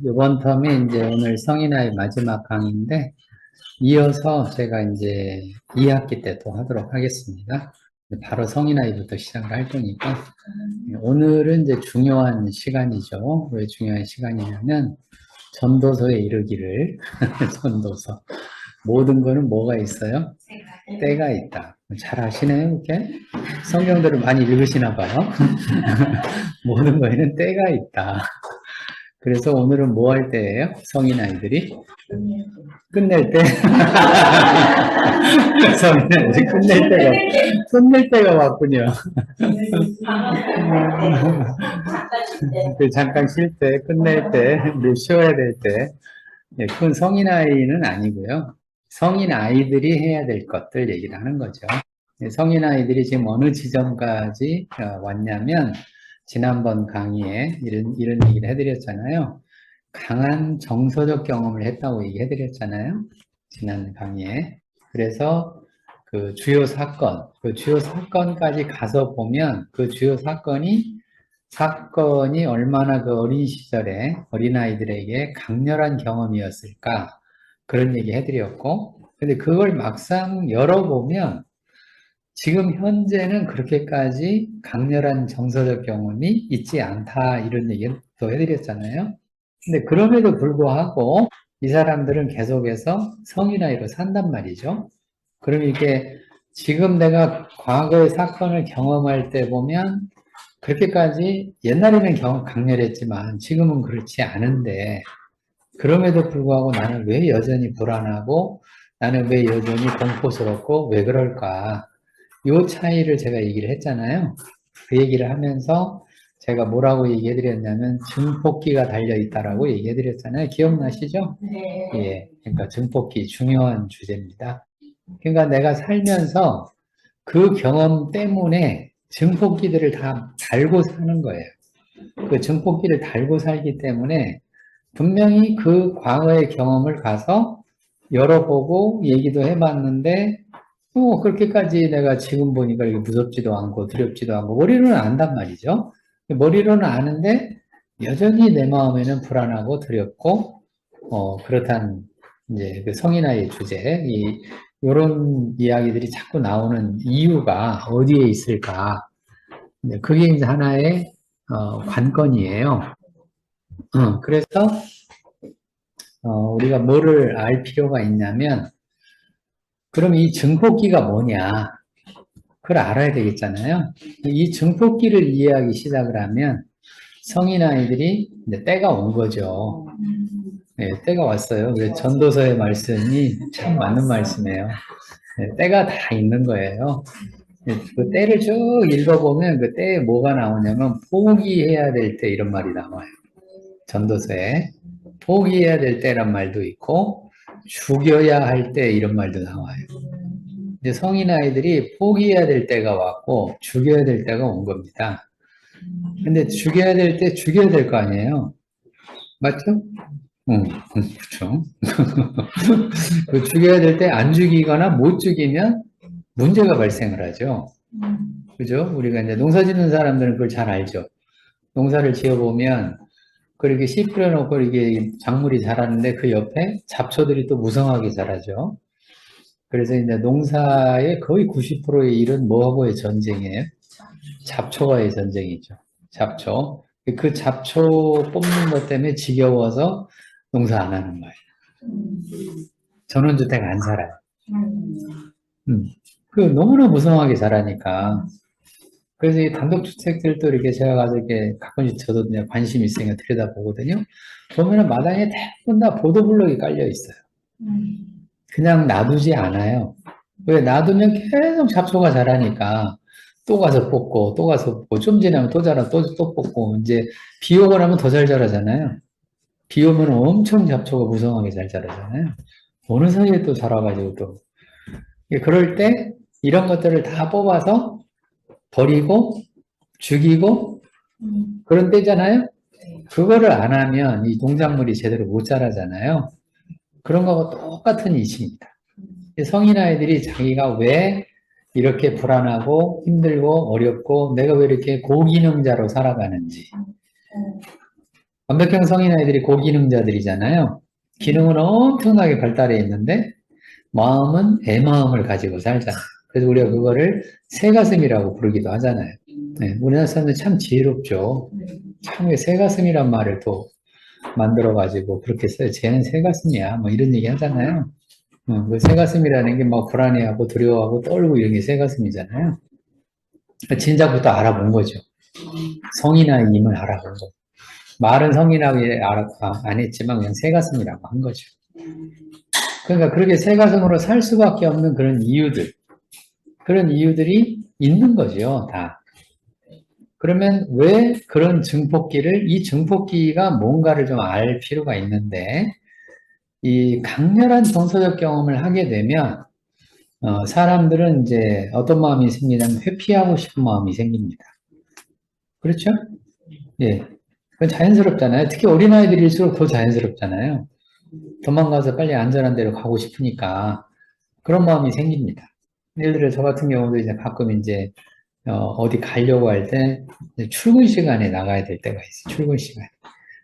이번 텀이 이제 오늘 성인아이 마지막 강의인데, 이어서 제가 이제 2학기 때 또 하도록 하겠습니다. 바로 성인아이부터 시작을 할 거니까, 오늘은 이제 중요한 시간이죠. 왜 중요한 시간이냐면, 전도서에 이르기를, 전도서. 모든 거는 뭐가 있어요? 때가 있다. 잘 아시네요, 이렇게? 성경들을 많이 읽으시나 봐요. 모든 거에는 때가 있다. 그래서 오늘은 뭐 할 때예요? 성인 아이들이? 끝낼 때? 성인 아이들이 끝낼 때가 왔군요. 그 잠깐 쉴 때, 끝낼 때, 우리 쉬어야 될 때. 예, 그건 성인 아이는 아니고요. 성인 아이들이 해야 될 것들 얘기를 하는 거죠. 예, 성인 아이들이 지금 어느 지점까지 왔냐면, 지난번 강의에 이런 얘기를 해드렸잖아요. 강한 정서적 경험을 했다고 얘기해드렸잖아요. 지난 강의에. 그래서 그 주요 사건까지 가서 보면 그 주요 사건이 얼마나 그 어린 시절에 어린아이들에게 강렬한 경험이었을까. 그런 얘기 해드렸고. 근데 그걸 막상 열어보면 지금 현재는 그렇게까지 강렬한 정서적 경험이 있지 않다. 이런 얘기를 또 해드렸잖아요. 근데 그럼에도 불구하고 이 사람들은 계속해서 성인아이로 산단 말이죠. 그럼 이게 지금 내가 과거의 사건을 경험할 때 보면 그렇게까지 옛날에는 강렬했지만 지금은 그렇지 않은데 그럼에도 불구하고 나는 왜 여전히 불안하고 나는 왜 여전히 공포스럽고 왜 그럴까? 요 차이를 제가 얘기를 했잖아요. 그 얘기를 하면서 제가 뭐라고 얘기해드렸냐면 증폭기가 달려있다라고 얘기해드렸잖아요. 기억나시죠? 네. 예, 그러니까 증폭기 중요한 주제입니다. 그러니까 내가 살면서 그 경험 때문에 증폭기들을 다 달고 사는 거예요. 그 증폭기를 달고 살기 때문에 분명히 그 과거의 경험을 가서 열어보고 얘기도 해봤는데 그렇게까지 내가 지금 보니까 이게 무섭지도 않고 두렵지도 않고 머리로는 안단 말이죠. 머리로는 아는데 여전히 내 마음에는 불안하고 두렵고 그렇단 이제 그 성인아이의 주제 이런 이야기들이 자꾸 나오는 이유가 어디에 있을까? 그게 이제 하나의 관건이에요. 그래서 우리가 뭐를 알 필요가 있냐면 그럼 이 증폭기가 뭐냐? 그걸 알아야 되겠잖아요. 이 증폭기를 이해하기 시작을 하면 성인 아이들이 이제 때가 온 거죠. 네, 때가 왔어요. 그래서 전도서의 말씀이 참 맞는 말씀이에요. 네, 때가 다 있는 거예요. 네, 그 때를 쭉 읽어보면 그 때에 뭐가 나오냐면 포기해야 될 때 이런 말이 나와요. 전도서에 포기해야 될 때란 말도 있고 죽여야 할 때 이런 말도 나와요. 이제 성인 아이들이 포기해야 될 때가 왔고 죽여야 될 때가 온 겁니다. 근데 죽여야 될 때 죽여야 될 거 아니에요. 맞죠? 그렇죠. 그 죽여야 될 때 안 죽이거나 못 죽이면 문제가 발생을 하죠. 그죠? 우리가 이제 농사 짓는 사람들은 그걸 잘 알죠. 농사를 지어보면 그렇게 씨 뿌려놓고 이게 작물이 자라는데 그 옆에 잡초들이 또 무성하게 자라죠. 그래서 이제 농사의 거의 90%의 일은 뭐하고의 전쟁이에요? 잡초와의 전쟁이죠. 잡초. 그 잡초 뽑는 것 때문에 지겨워서 농사 안 하는 거예요. 전원주택 안 살아요. 음. 그 너무나 무성하게 자라니까. 그래서 이 단독주택들도 이렇게 제가 가서 이렇게 가끔씩 저도 그냥 관심 있으니까 들여다보거든요. 보면은 마당에 대부분 다 보도블록이 깔려 있어요. 그냥 놔두지 않아요. 왜 놔두면 계속 잡초가 자라니까 또 가서 뽑고 또 가서 뽑고 좀 지나면 또 자라 또 뽑고 이제 비 오고 나면 더 잘 자라잖아요. 비 오면 엄청 잡초가 무성하게 잘 자라잖아요. 어느 사이에 또 자라가지고 또 그럴 때 이런 것들을 다 뽑아서 버리고 죽이고 그런 때잖아요. 그거를 안 하면 이 농작물이 제대로 못 자라잖아요. 그런 거하고 똑같은 이치입니다. 성인 아이들이 자기가 왜 이렇게 불안하고 힘들고 어렵고 내가 왜 이렇게 고기능자로 살아가는지 완벽형 성인 아이들이 고기능자들이잖아요. 기능은 엄청나게 발달해 있는데 마음은 애마음을 가지고 살잖아요. 그래서 우리가 그거를 새가슴이라고 부르기도 하잖아요. 네, 우리나라 사람들 참 지혜롭죠. 참 새가슴이란 말을 또 만들어가지고 그렇게 써요. 쟤는 새가슴이야. 뭐 이런 얘기 하잖아요. 그 새가슴이라는 게 막 불안해하고 두려워하고 떨고 이런 게 새가슴이잖아요. 진작부터 알아본 거죠. 성인아이임을 알아본 거죠. 말은 성인아이 안 했지만 그냥 새가슴이라고 한 거죠. 그러니까 그렇게 새가슴으로 살 수밖에 없는 그런 이유들이 있는 거죠, 다. 그러면 왜 그런 증폭기를, 이 증폭기가 뭔가를 좀 알 필요가 있는데, 이 강렬한 정서적 경험을 하게 되면, 사람들은 이제 어떤 마음이 생기냐면 회피하고 싶은 마음이 생깁니다. 그렇죠? 예. 그건 자연스럽잖아요. 특히 어린아이들일수록 더 자연스럽잖아요. 도망가서 빨리 안전한 데로 가고 싶으니까 그런 마음이 생깁니다. 예를 들어 저 같은 경우도 이제 가끔 이제 어디 가려고 할 때 출근 시간에 나가야 될 때가 있어요. 출근 시간.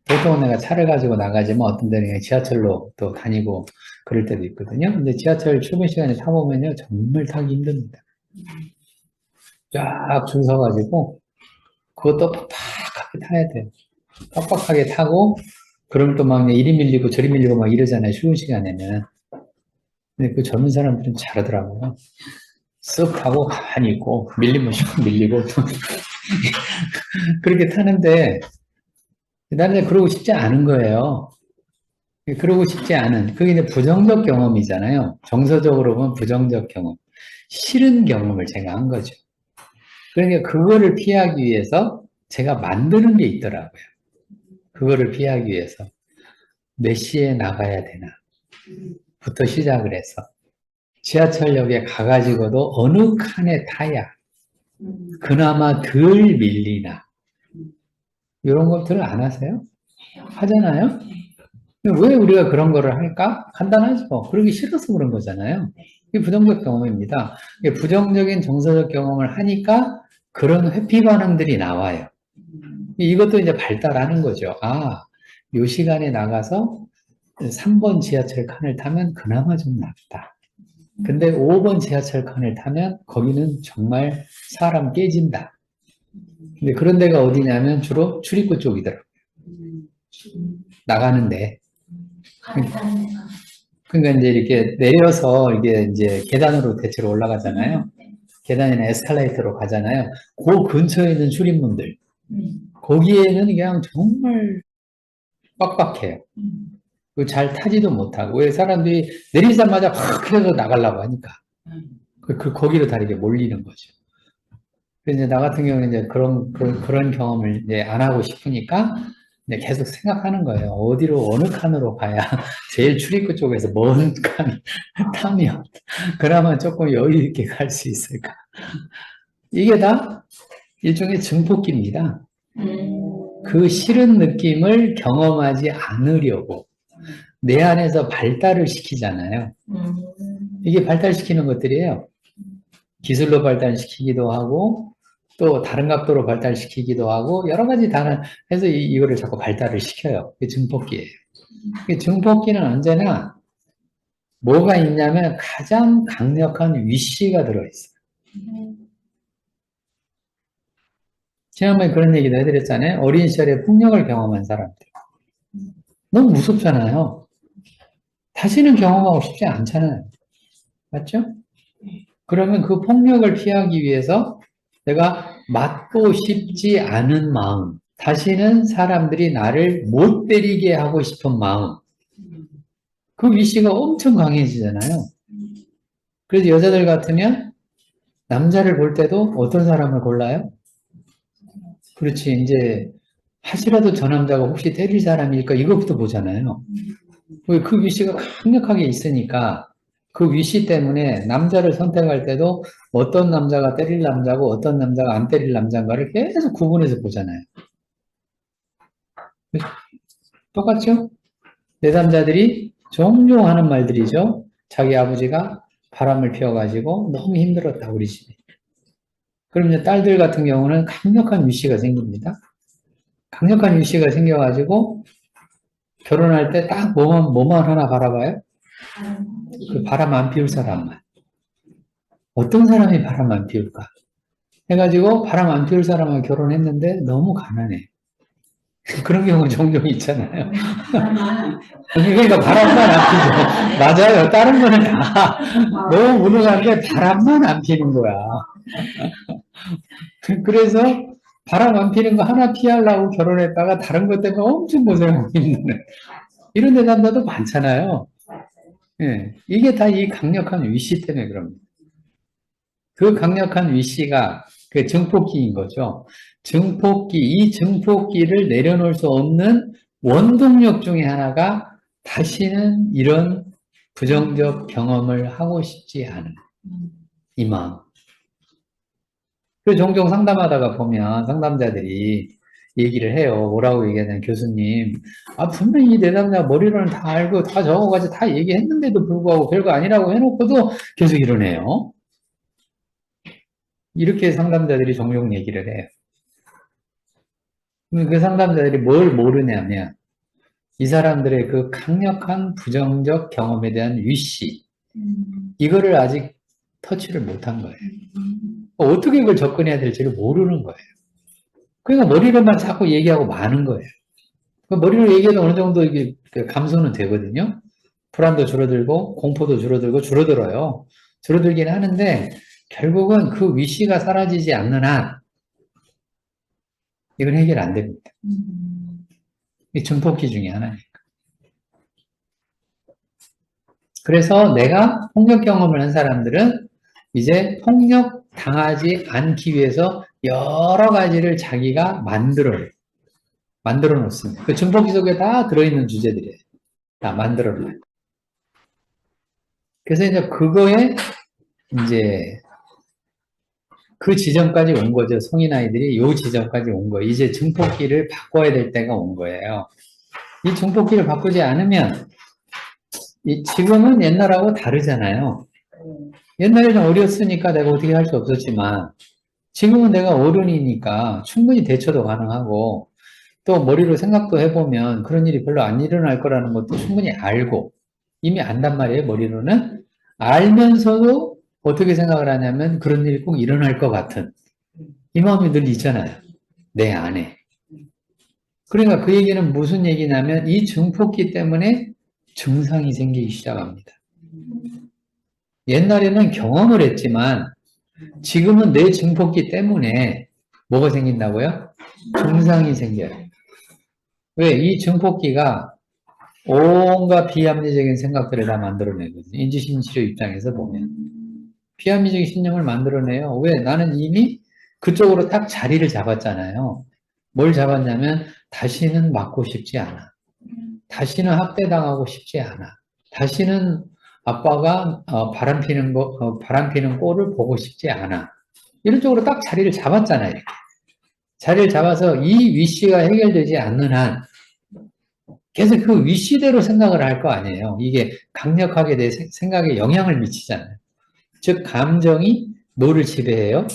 보통은 내가 차를 가지고 나가지만 어떤 데는 그냥 지하철로 또 다니고 그럴 때도 있거든요. 근데 지하철 출근 시간에 타보면요. 정말 타기 힘듭니다. 쫙 줄 서가지고 그것도 빡빡하게 타야 돼요. 빡빡하게 타고 그럼 또 막 이리 밀리고 저리 밀리고 막 이러잖아요. 출근 시간에는. 근데 그 젊은 사람들은 잘하더라고요. 쓱 하고 가만히 있고 밀리면 슉 밀리고 그렇게 타는데 나는 그러고 싶지 않은 거예요. 그러고 싶지 않은 그게 이제 부정적 경험이잖아요. 정서적으로 보면 부정적 경험, 싫은 경험을 제가 한 거죠. 그러니까 그거를 피하기 위해서 제가 만드는 게 있더라고요. 그거를 피하기 위해서 몇 시에 나가야 되나 부터 시작을 해서 지하철역에 가가지고도 어느 칸에 타야 그나마 덜 밀리나 이런 것들을 안 하세요? 하잖아요? 왜 우리가 그런 거를 할까? 간단하죠. 그러기 싫어서 그런 거잖아요. 이게 부정적 경험입니다. 이게 부정적인 정서적 경험을 하니까 그런 회피 반응들이 나와요. 이것도 이제 발달하는 거죠. 아, 요 시간에 나가서 3번 지하철 칸을 타면 그나마 좀 낫다. 근데 5번 지하철 칸을 타면 거기는 정말 사람 깨진다. 근데 그런 데가 어디냐면 주로 출입구 쪽이더라고요. 나가는데. 그러니까 이제 이렇게 내려서 이게 이제 계단으로 대체로 올라가잖아요. 계단이나 에스컬레이터로 가잖아요. 그 근처에 있는 출입문들. 거기에는 그냥 정말 빡빡해요. 잘 타지도 못하고. 왜 사람들이 내리자마자 확 해서 나가려고 하니까. 거기로 다 이렇게 몰리는 거죠. 그래서 이제 나 같은 경우는 이제 그런 경험을 이제 안 하고 싶으니까 이제 계속 생각하는 거예요. 어디로, 어느 칸으로 가야 제일 출입구 쪽에서 먼 칸 타면 그나마 조금 여유 있게 갈 수 있을까. 이게 다 일종의 증폭기입니다. 그 싫은 느낌을 경험하지 않으려고 내 안에서 발달을 시키잖아요. 이게 발달시키는 것들이에요. 기술로 발달시키기도 하고 또 다른 각도로 발달시키기도 하고 여러 가지 다른 해서 이거를 자꾸 발달을 시켜요. 그게 증폭기예요. 증폭기는 언제나 뭐가 있냐면 가장 강력한 위시가 들어있어요. 지난번에 그런 얘기도 해드렸잖아요. 어린 시절에 폭력을 경험한 사람들. 너무 무섭잖아요. 다시는 경험하고 싶지 않잖아요. 맞죠? 그러면 그 폭력을 피하기 위해서 내가 맞고 싶지 않은 마음, 다시는 사람들이 나를 못 때리게 하고 싶은 마음, 그 위시가 엄청 강해지잖아요. 그래서 여자들 같으면 남자를 볼 때도 어떤 사람을 골라요? 그렇지, 이제 하시라도 저 남자가 혹시 때릴 사람일까 이것부터 보잖아요. 그 위시가 강력하게 있으니까 그 위시 때문에 남자를 선택할 때도 어떤 남자가 때릴 남자고 어떤 남자가 안 때릴 남자인가를 계속 구분해서 보잖아요. 똑같죠? 내담자들이 종종 하는 말들이죠. 자기 아버지가 바람을 피워가지고 너무 힘들었다, 우리 집이. 그럼 이제 딸들 같은 경우는 강력한 위시가 생깁니다. 강력한 위시가 생겨가지고 결혼할 때 딱 뭐만 하나 바라봐요? 그 바람 안 피울 사람만. 어떤 사람이 바람 안 피울까? 해가지고 바람 안 피울 사람과 결혼했는데 너무 가난해. 그런 경우 종종 있잖아요. 그러니까 바람만 안 피죠. 맞아요. 다른 거는 다 너무 무능한데 바람만 안 피는 거야. 그래서 바람 안 피는 거 하나 피하려고 결혼했다가 다른 것 때문에 엄청 고생하고 있는 이런 대담자도 많잖아요. 예, 이게 다 이 강력한 위시 때문에 그럽니다. 그 강력한 위시가 그 증폭기인 거죠. 증폭기, 이 증폭기를 내려놓을 수 없는 원동력 중에 하나가 다시는 이런 부정적 경험을 하고 싶지 않은 이 마음. 그 종종 상담하다가 보면 상담자들이 얘기를 해요. 뭐라고 얘기하냐면 교수님, 분명히 이 내담자가 머리로는 다 알고 다 적어가지고 다 얘기했는데도 불구하고 별거 아니라고 해놓고도 계속 이러네요. 이렇게 상담자들이 종종 얘기를 해요. 그 상담자들이 뭘 모르냐면 이 사람들의 그 강력한 부정적 경험에 대한 위시 이거를 아직 터치를 못한 거예요. 어떻게 이걸 접근해야 될지를 모르는 거예요. 그러니까 머리로만 자꾸 얘기하고 마는 거예요. 머리로 얘기해도 어느 정도 이게 감소는 되거든요. 불안도 줄어들고 공포도 줄어들어요. 줄어들긴 하는데 결국은 그 위시가 사라지지 않는 한 이건 해결 안 됩니다. 이 증폭기 중에 하나니까. 그래서 내가 폭력 경험을 한 사람들은 이제 폭력 당하지 않기 위해서 여러 가지를 자기가 만들어 놓습니다. 그 증폭기 속에 다 들어있는 주제들이에요. 다 만들어 놔요. 그래서 이제 그거에 이제 그 지점까지 온 거죠. 성인 아이들이 요 지점까지 온 거예요. 이제 증폭기를 바꿔야 될 때가 온 거예요. 이 증폭기를 바꾸지 않으면 지금은 옛날하고 다르잖아요. 옛날에는 어렸으니까 내가 어떻게 할 수 없었지만 지금은 내가 어른이니까 충분히 대처도 가능하고 또 머리로 생각도 해보면 그런 일이 별로 안 일어날 거라는 것도 충분히 알고 이미 안단 말이에요. 머리로는 알면서도 어떻게 생각을 하냐면 그런 일이 꼭 일어날 것 같은 이 마음이 늘 있잖아요. 내 안에. 그러니까 그 얘기는 무슨 얘기냐면 이 증폭기 때문에 증상이 생기기 시작합니다. 옛날에는 경험을 했지만 지금은 내 증폭기 때문에 뭐가 생긴다고요? 증상이 생겨요. 왜? 이 증폭기가 온갖 비합리적인 생각들을 다 만들어내거든요. 인지심리치료 입장에서 보면. 비합리적인 신념을 만들어내요. 왜? 나는 이미 그쪽으로 딱 자리를 잡았잖아요. 뭘 잡았냐면 다시는 맞고 싶지 않아. 다시는 학대당하고 싶지 않아. 다시는 아빠가 바람피는 꼴을 보고 싶지 않아. 이런 쪽으로 딱 자리를 잡았잖아요. 이렇게. 자리를 잡아서 이 위시가 해결되지 않는 한 계속 그 위시대로 생각을 할 거 아니에요. 이게 강력하게 내 생각에 영향을 미치잖아요. 즉 감정이 뭐를 지배해요?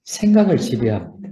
생각을 지배합니다.